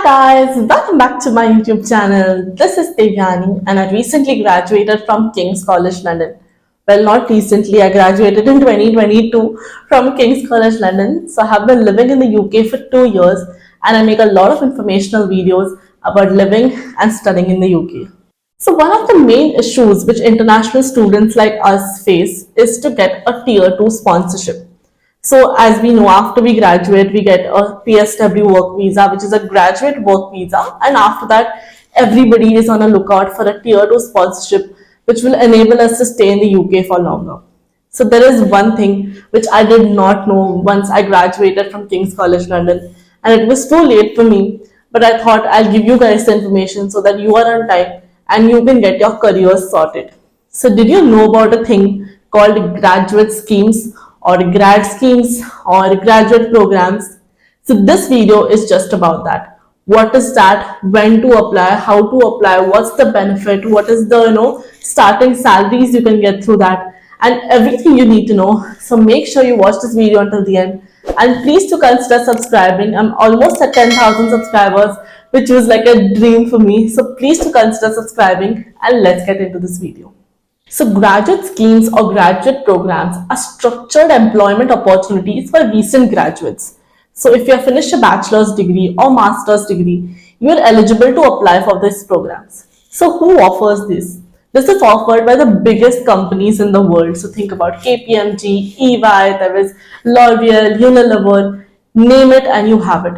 Hi guys, welcome back to my YouTube channel. This is Devyani and I recently graduated from King's College London. Well, not recently, I graduated in 2022 from King's College London. So I have been living in the UK for 2 years and I make a lot of informational videos about living and studying in the UK. So one of the main issues which international students like us face is to get a tier 2 sponsorship. So as we know, after we graduate, we get a PSW work visa, which is a graduate work visa. And after that, everybody is on a lookout for a tier 2 sponsorship, which will enable us to stay in the UK for longer. So there is one thing which I did not know once I graduated from King's College London. And it was too late for me, but I thought I'll give you guys the information so that you are on time and you can get your careers sorted. So did you know about a thing called graduate schemes or grad schemes or graduate programs? So this video is just about that. What is that? When to apply? How to apply? What's the benefit? What is the starting salaries you can get through that? And everything you need to know. So make sure you watch this video until the end. And please to consider subscribing. I'm almost at 10,000 subscribers, which was like a dream for me. So please to consider subscribing and let's get into this video. So graduate schemes or graduate programs are structured employment opportunities for recent graduates. So if you have finished a bachelor's degree or master's degree, you are eligible to apply for these programs. So who offers this? This is offered by the biggest companies in the world. So think about KPMG, EY, there is L'Oreal, Unilever, name it and you have it.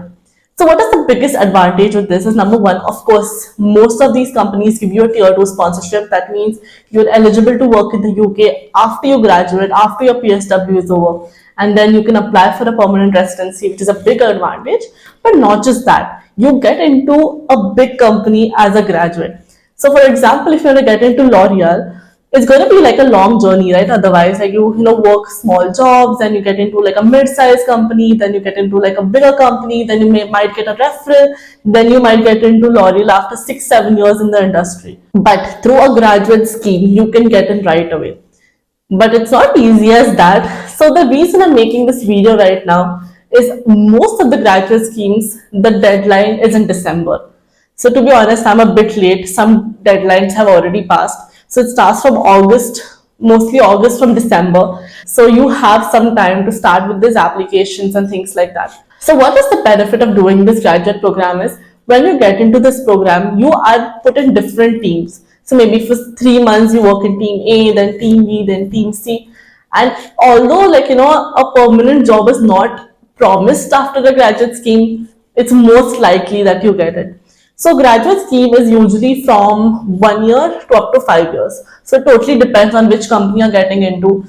So what is the biggest advantage with this is number one, of course, most of these companies give you a tier 2 sponsorship. That means you're eligible to work in the UK after you graduate, after your PSW is over. And then you can apply for a permanent residency, which is a big advantage. But not just that, you get into a big company as a graduate. So for example, if you want to get into L'Oreal, it's going to be like a long journey, right? Otherwise, like you work small jobs and you get into like a mid-sized company, then you get into like a bigger company, then you might get a referral, then you might get into L'Oreal after 6-7 years in the industry. But through a graduate scheme, you can get in right away. But it's not easy as that. So the reason I'm making this video right now is most of the graduate schemes, the deadline is in December. So to be honest, I'm a bit late. Some deadlines have already passed. So it starts from August, mostly August from December. So you have some time to start with these applications and things like that. So what is the benefit of doing this graduate program is when you get into this program, you are put in different teams. So maybe for 3 months you work in team A, then team B, then team C. And although a permanent job is not promised after the graduate scheme, it's most likely that you get it. So graduate scheme is usually from 1 year to up to 5 years. So it totally depends on which company you're getting into.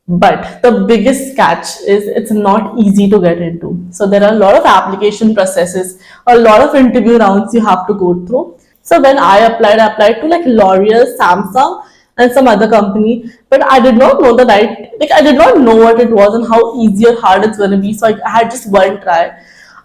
But the biggest catch is it's not easy to get into. So there are a lot of application processes, a lot of interview rounds you have to go through. So when I applied to like L'Oreal, Samsung, and some other company, but I did not know I did not know what it was and how easy or hard it's going to be. So I had just one try.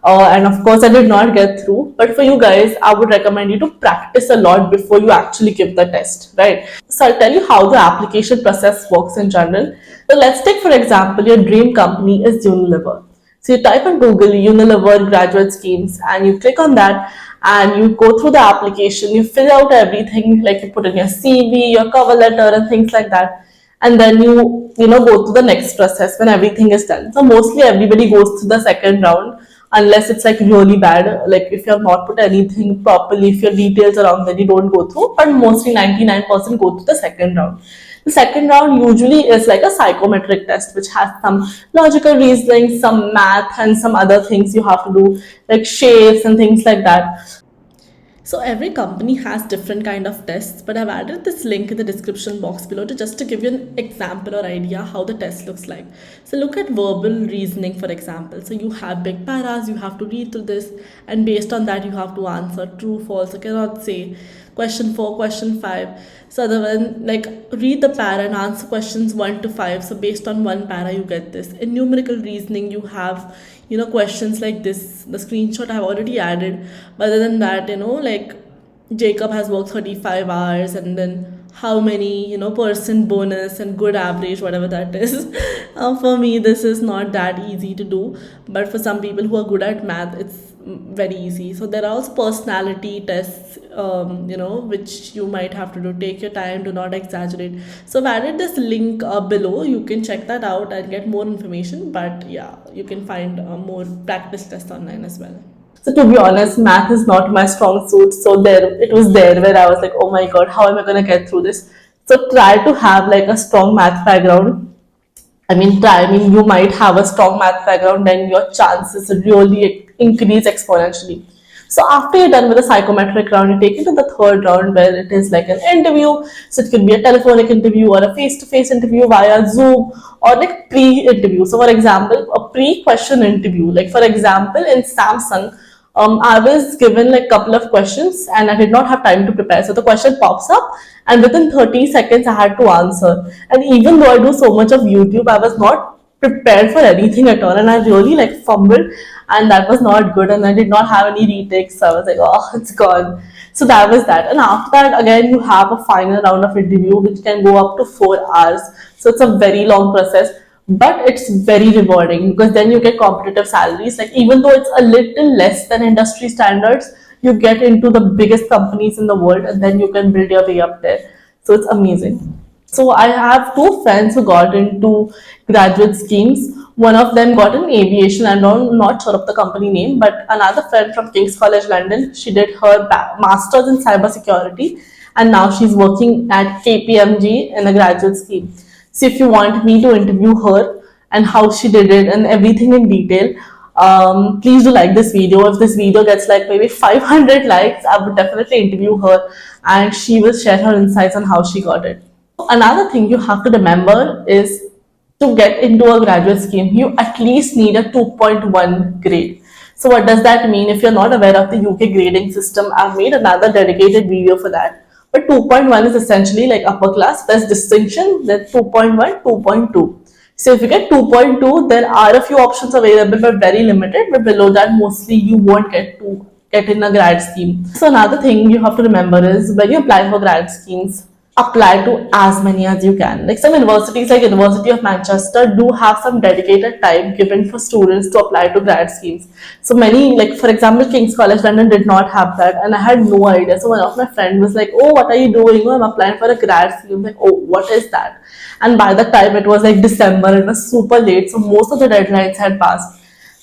And of course, I did not get through. But for you guys, I would recommend you to practice a lot before you actually give the test, right? So I'll tell you how the application process works in general. So let's take, for example, your dream company is Unilever. So you type in Google Unilever graduate schemes and you click on that and you go through the application, you fill out everything, like you put in your CV, your cover letter and things like that. And then you go to the next process when everything is done. So mostly everybody goes to the second round unless it's like really bad, like if you have not put anything properly, if your details are wrong, then you don't go through, but mostly 99% go to the second round. The second round usually is like a psychometric test which has some logical reasoning, some math and some other things you have to do, like shapes and things like that. So every company has different kind of tests, but I've added this link in the description box below to give you an example or idea how the test looks like. So look at verbal reasoning, for example. So you have big paras, you have to read through this, and based on that you have to answer true, false. You cannot say question 4, question 5. So other than like read the para and answer questions 1 to 5. So based on one para you get this. In numerical reasoning you have questions like this. The screenshot I have already added. But other than that, like Jacob has worked 35 hours and then how many percent bonus and good average, whatever that is. For me this is not that easy to do, but for some people who are good at math it's very easy. So there are also personality tests, which you might have to do. Take your time, do not exaggerate. So I've added this link below. You can check that out and get more information. But yeah, you can find more practice tests online as well. So to be honest, math is not my strong suit. So there, it was there where I was like, oh my god, how am I gonna get through this? So try to have like a strong math background. You might have a strong math background, then your chances really increase exponentially. So after you're done with the psychometric round, you take it to the third round where it is like an interview. So it could be a telephonic interview or a face-to-face interview via Zoom or like pre-interview. So for example, a pre-question interview. Like for example, in Samsung, I was given like a couple of questions and I did not have time to prepare. So the question pops up and within 30 seconds I had to answer. And even though I do so much of YouTube, I was not prepared for anything at all. And I really like fumbled and that was not good. And I did not have any retakes. So I was like, oh, it's gone. So that was that. And after that, again, you have a final round of interview which can go up to 4 hours. So it's a very long process, but it's very rewarding because then you get competitive salaries. Like even though it's a little less than industry standards, you get into the biggest companies in the world and then you can build your way up there. So it's amazing. So I have two friends who got into graduate schemes. One of them got in aviation. I'm not sure of the company name, but another friend from King's College London, she did her master's in cybersecurity and now she's working at KPMG in a graduate scheme. So if you want me to interview her and how she did it and everything in detail, please do like this video. If this video gets like maybe 500 likes, I would definitely interview her and she will share her insights on how she got it. Another thing you have to remember is to get into a graduate scheme, you at least need a 2.1 grade. So what does that mean? If you're not aware of the UK grading system, I've made another dedicated video for that. But 2.1 is essentially like upper class, there's distinction, then 2.1, 2.2. So if you get 2.2, there are a few options available, but very limited. But below that, mostly you won't get in a grad scheme. So another thing you have to remember is when you apply for grad schemes, apply to as many as you can. Like some universities like University of Manchester do have some dedicated time given for students to apply to grad schemes. So many, like for example, King's College London did not have that and I had no idea. So one of my friends was like, oh, what are you doing? Oh, I'm applying for a grad scheme. I'm like, oh, what is that? And by the time it was like December, it was super late. So most of the deadlines had passed.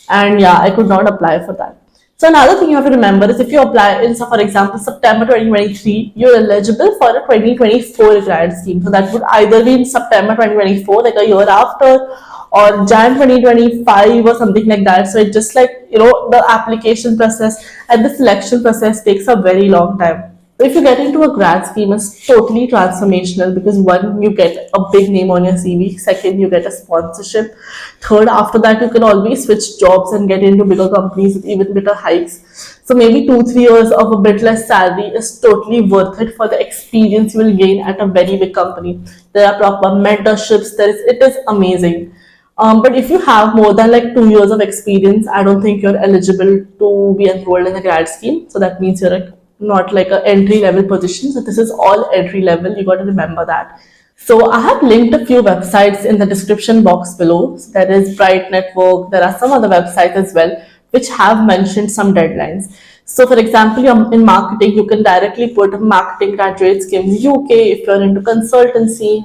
And yeah, I could not apply for that. So another thing you have to remember is if you apply in, so for example, September 2023, you're eligible for a 2024 grad scheme. So that would either be in September 2024, like a year after, or Jan 2025 or something like that. So it's just like, the application process and the selection process takes a very long time. So if you get into a grad scheme, it's totally transformational because one, you get a big name on your CV. Second, you get a sponsorship. Third, after that, you can always switch jobs and get into bigger companies with even better hikes. So maybe 2-3 years of a bit less salary is totally worth it for the experience you will gain at a very big company. There are proper mentorships. It is amazing. But if you have more than like 2 years of experience, I don't think you're eligible to be enrolled in a grad scheme. So that means you're not like an entry level position. So this is all entry level. You got to remember that. So I have linked a few websites in the description box below. So there is Bright Network. There are some other websites as well, which have mentioned some deadlines. So for example, you're in marketing, you can directly put marketing graduate schemes UK. If you're into consultancy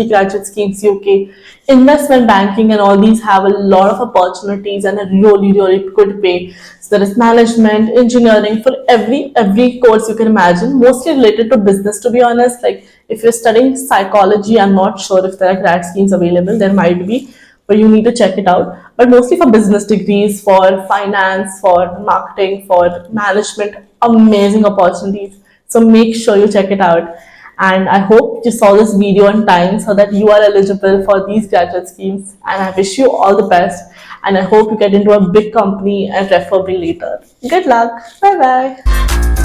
graduate schemes UK, investment banking and all these have a lot of opportunities and a really good pay. So there is management, engineering, for every course you can imagine, mostly related to business, to be honest. Like if you're studying psychology, I'm not sure if there are grad schemes available. There might be, but you need to check it out. But mostly for business degrees, for finance, for marketing, for management, amazing opportunities. So make sure you check it out. And I hope you saw this video on time so that you are eligible for these graduate schemes. And I wish you all the best. And I hope you get into a big company and refer me later. Good luck. Bye bye.